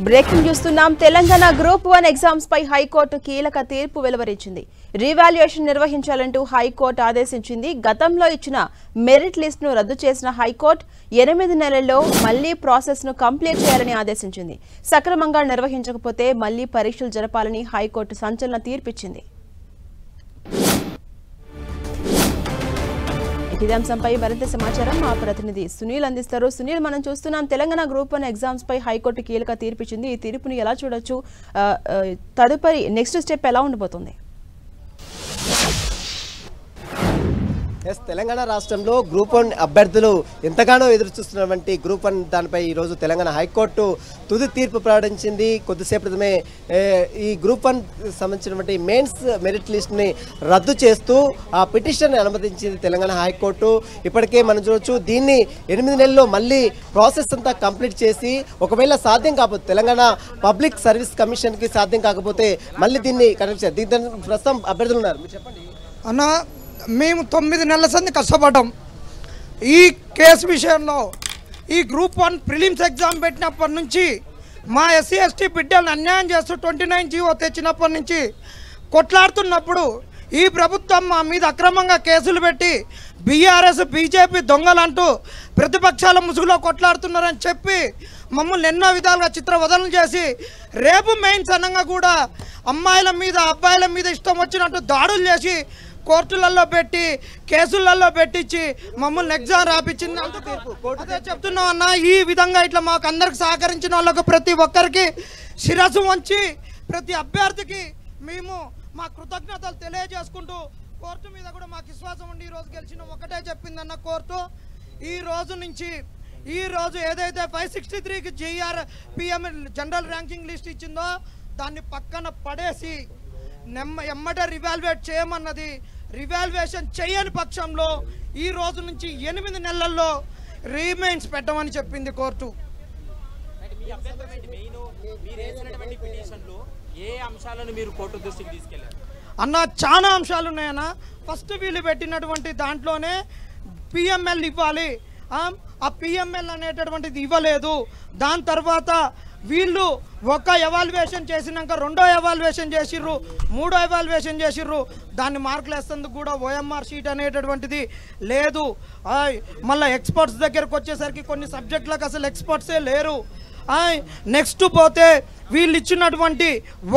Breaking చూస్తున్నాం. Telangana group 1 exams పై high court కీలక తీర్పు వెలువరించింది. రీవాల్యుయేషన్ నిర్వహించాలంటూ హైకోర్టు ఆదేశించింది. గతంలో ఇచ్చిన మెరిట్ లిస్ట్ ను రద్దు చేసిన హైకోర్టు 8 నెలల్లో మళ్లీ ప్రాసెస్ ను కంప్లీట్ చేయాలని ఆదేశించింది. సక్రమంగా నిర్వహించకపోతే మళ్లీ పరీక్షలు జరపాలని హైకోర్టు సంచలన తీర్పిచ్చింది. ఇదే అంశంపై మరింత సమాచారం మా ప్రతినిధి సునీల్ అందిస్తారు. సునీల్, మనం చూస్తున్నాం తెలంగాణ గ్రూప్ 1 ఎగ్జామ్స్ పై హైకోర్టు కీలక తీర్పిచ్చింది. ఈ తీర్పుని ఎలా చూడొచ్చు? తదుపరి నెక్స్ట్ స్టెప్ ఎలా ఉండబోతుంది? తెలంగాణ రాష్ట్రంలో గ్రూప్ 1 అభ్యర్థులు ఎంతగానో ఎదురు చూస్తున్నటువంటి గ్రూప్ 1 దానిపై ఈరోజు తెలంగాణ హైకోర్టు తుది తీర్పు ప్రకటించింది. కొద్దిసేపు క్రితమే ఈ గ్రూప్ 1 సంబంధించినటువంటి మెయిన్స్ మెరిట్ లిస్ట్ని రద్దు చేస్తూ ఆ పిటిషన్ అనుమతించింది తెలంగాణ హైకోర్టు. ఇప్పటికే మనం చూడొచ్చు, దీన్ని 8 నెలల్లో మళ్ళీ ప్రాసెస్ అంతా కంప్లీట్ చేసి ఒకవేళ సాధ్యం కాకపోతే తెలంగాణ పబ్లిక్ సర్వీస్ కమిషన్కి సాధ్యం కాకపోతే మళ్ళీ దీన్ని కనెక్ట్ చేయాలి. దీని ప్రస్తుతం అభ్యర్థులు ఉన్నారు, మీరు చెప్పండి అన్న. మేము 9 నెలల సంది కష్టపడ్డాం ఈ కేసు విషయంలో. ఈ గ్రూప్ 1 ప్రిలిమ్స్ ఎగ్జామ్ పెట్టినప్పటి నుంచి మా ఎస్సీ ఎస్టీ బిడ్డలను అన్యాయం చేస్తూ 29 జీవో తెచ్చినప్పటి నుంచి కొట్లాడుతున్నప్పుడు ఈ ప్రభుత్వం మా మీద అక్రమంగా కేసులు పెట్టి బీఆర్ఎస్ బీజేపీ దొంగలంటూ ప్రతిపక్షాల ముసుగులో కొట్లాడుతున్నారని చెప్పి మమ్మల్ని ఎన్నో విధాలుగా చిత్రవదనలు చేసి రేపు మెయిన్స్ అనగా కూడా అమ్మాయిల మీద అబ్బాయిల మీద ఇష్టం వచ్చినట్టు దాడులు చేసి కోర్టులలో పెట్టి కేసులలో పెట్టించి మమ్మల్ని ఎగ్జామ్ రాపించింది. అదే చెప్తున్నాం అన్న. ఈ విధంగా ఇట్లా మాకు అందరికి సహకరించిన వాళ్ళకు ప్రతి ఒక్కరికి శిరస్సు వంచి ప్రతి అభ్యర్థికి మేము మా కృతజ్ఞతలు తెలియజేసుకుంటూ కోర్టు మీద కూడా మాకు విశ్వాసం ఉండి ఈరోజు గెలిచిన ఒకటే చెప్పిందన్న కోర్టు. ఈ రోజు ఏదైతే 563కి GR PM general ranking list ఇచ్చిందో దాన్ని పక్కన పడేసి ఎమ్మటే రివాల్యుయేట్ చేయమన్నది. రివాల్యుయేషన్ చేయని పక్షంలో ఈ రోజు నుంచి 8 నెలల్లో రీమైన్స్ పెట్టమని చెప్పింది కోర్టు. అన్న చాలా అంశాలు ఉన్నాయన్న. ఫస్ట్ వీళ్ళు పెట్టినటువంటి దాంట్లోనే పిఎంఎల్ ఇవ్వాలి. ఆ పిఎంఎల్ అనేటటువంటిది ఇవ్వలేదు. దాని తర్వాత వీళ్ళు ఒక ఎవాల్యుయేషన్ చేసినాక 2వ ఎవాల్యుయేషన్ చేసిర్రు, 3వ ఎవాల్యుయేషన్ చేసిర్రు. దాన్ని మార్కులు వేసేందుకు కూడా ఓఎంఆర్ షీట్ అనేటటువంటిది లేదు. మళ్ళీ ఎక్స్పర్ట్స్ దగ్గరకు వచ్చేసరికి కొన్ని సబ్జెక్టులకు అసలు ఎక్స్పర్ట్సే లేరు. నెక్స్ట్ పోతే వీళ్ళు ఇచ్చినటువంటి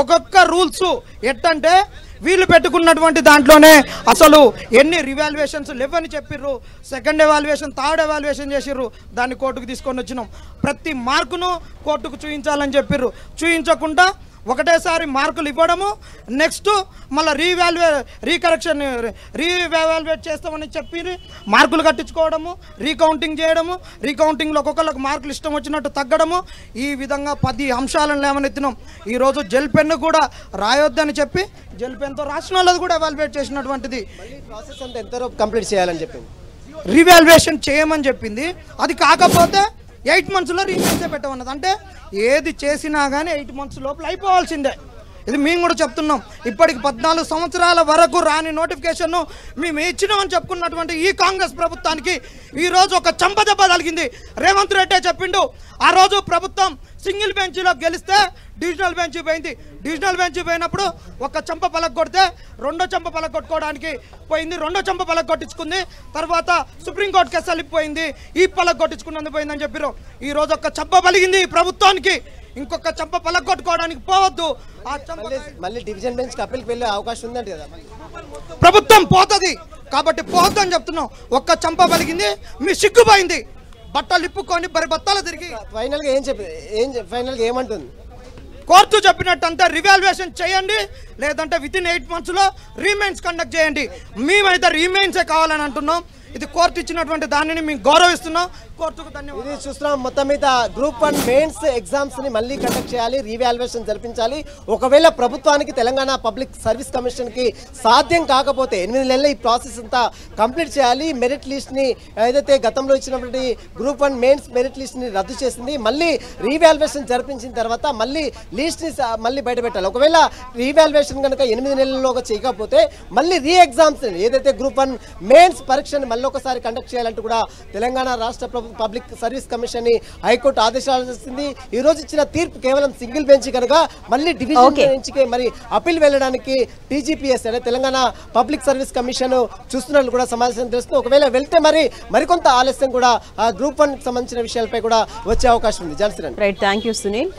ఒక్కొక్క రూల్స్ ఎట్టంటే వీళ్ళు పెట్టుకున్నటువంటి దాంట్లోనే అసలు ఎన్ని రివాల్యుయేషన్స్ లేవని చెప్పిర్రు. సెకండ్ ఎవాల్యుయేషన్, థర్డ్ ఎవాల్యుయేషన్ చేసిర్రు. దాన్ని కోర్టుకు తీసుకొని వచ్చినాం. ప్రతి మార్కును కోర్టుకు చూపించాలని చెప్పిర్రు. చూపించకుండా ఒకటేసారి మార్కులు ఇవ్వడము, నెక్స్ట్ మళ్ళీ రీవాల్యుయేట్ చేస్తామని చెప్పి మార్కులు కట్టించుకోవడము, రీకౌంటింగ్ చేయడము, రీకౌంటింగ్లో ఒక్కొక్కరికి మార్కులు ఇష్టం వచ్చినట్టు తగ్గడము. ఈ విధంగా 10 అంశాలను లేవనెత్తినాం. ఈరోజు జెల్ పెన్ను కూడా రాయొద్దని చెప్పి జెల్ పెన్తో రాసిన వాళ్ళది కూడా ఎవాల్యుయేట్ చేసినటువంటిది. ప్రాసెస్ అంతా ఎంతవరకు కంప్లీట్ చేయాలని చెప్పింది, రివాల్యుయేషన్ చేయమని చెప్పింది. అది కాకపోతే 8 మంత్స్లో రీమైన్సే పెట్టమన్నది. అంటే ఏది చేసినా కానీ 8 మంత్స్ లోపల అయిపోవాల్సిందే. ఇది మేము కూడా చెప్తున్నాం. ఇప్పటికి 14 సంవత్సరాల వరకు రాని నోటిఫికేషన్ను మేము ఇచ్చినామని చెప్పుకున్నటువంటి ఈ కాంగ్రెస్ ప్రభుత్వానికి ఈరోజు ఒక చంపదెబ్బ తగిలింది. రేవంత్ రెడ్డి చెప్పిండు, ఆ రోజు ప్రభుత్వం సింగిల్ బెంచ్లో గెలిస్తే డివిజనల్ బెంచ్ పోయింది. డివిజనల్ బెంచ్ పోయినప్పుడు ఒక చంప పలక కొడితే 2వ చంప పలక కొట్టుకోవడానికి పోయింది. 2వ చంప పలక కొట్టించుకుంది. తర్వాత సుప్రీంకోర్టు కేసు వెళ్ళిపోయింది. ఈ పలక కొట్టించుకున్నందుకు పోయిందని చెప్పారు. ఈరోజు ఒక చంప పలిగింది ఈ ప్రభుత్వానికి. ఇంకొక చంప పలక కొట్టుకోవడానికి పోవద్దు. ఆ చంప మళ్ళీ డివిజన్ బెంచ్ అప్పీల్కి వెళ్ళే అవకాశం ఉందంట కదా. ప్రభుత్వం పోతుంది కాబట్టి పోవద్దు అని చెప్తున్నాం. ఒక్క చంప పలిగింది, మీ సిగ్గుపోయింది. బట్టలు ఇప్పుకొని బరి బత్తాలు తిరిగి ఫైనల్గా ఏమంటుంది కోర్టు చెప్పినట్టు అంతా రివాల్యుయేషన్ చేయండి, లేదంటే వితిన్ 8 మంత్స్లో రీమైన్స్ కండక్ట్ చేయండి. మేమైతే రీమైన్సే కావాలని అంటున్నాం. ఇది కోర్టు ఇచ్చినటువంటి దానిని మేము గౌరవిస్తున్నాం. కోర్టుకు ధన్యవాదాలు. ఇది చూస్తున్నాం. మొత్తం మీద గ్రూప్ 1 మెయిన్స్ ఎగ్జామ్స్ ని మళ్ళీ కండక్ట్ చేయాలి, రీవాల్యుయేషన్ జరిపించాలి. ఒకవేళ ప్రభుత్వానికి తెలంగాణ పబ్లిక్ సర్వీస్ కమిషన్ కి సాధ్యం కాకపోతే 8 నెలల ఈ ప్రాసెస్ అంతా కంప్లీట్ చేయాలి. మెరిట్ లిస్ట్ ని ఏదైతే గతంలో ఇచ్చినటువంటి గ్రూప్ 1 మెయిన్స్ మెరిట్ లిస్ట్ ని రద్దు చేసింది, మళ్ళీ రీవాల్యుయేషన్ జరిపించిన తర్వాత మళ్ళీ లిస్ట్ ని మళ్ళీ బయట పెట్టాలి. ఒకవేళ రీవాల్యుయేషన్ కనుక 8 నెలల్లోగా చేయకపోతే మళ్ళీ రీ ఎగ్జామ్స్ ఏదైతే గ్రూప్ 1 మెయిన్స్ పరీక్షని మళ్ళీ నెలొకసారి కండక్ట్ చేయాలంటూ కూడా తెలంగాణ రాష్ట్ర పబ్లిక్ సర్వీస్ కమిషన్ ని హైకోర్టు ఆదేశాలు చేసింది. ఈ రోజు ఇచ్చిన తీర్పు కేవలం సింగిల్ బెంచ్ కనుక మళ్ళీ డివిజన్ బెంచ్కి మరి అప్పీల్ వెళ్ళడానికి టీజీపీఎస్ అంటే తెలంగాణ పబ్లిక్ సర్వీస్ కమిషన్ చూస్తున్నట్లు కూడా సమావేశం తెలుస్తుంది. ఒకవేళ వెళ్తే మరికొంత ఆలస్యం కూడా గ్రూప్ 1 సంబంధించిన విషయాలపై కూడా వచ్చే అవకాశం ఉంది. Right, thank you Sunil.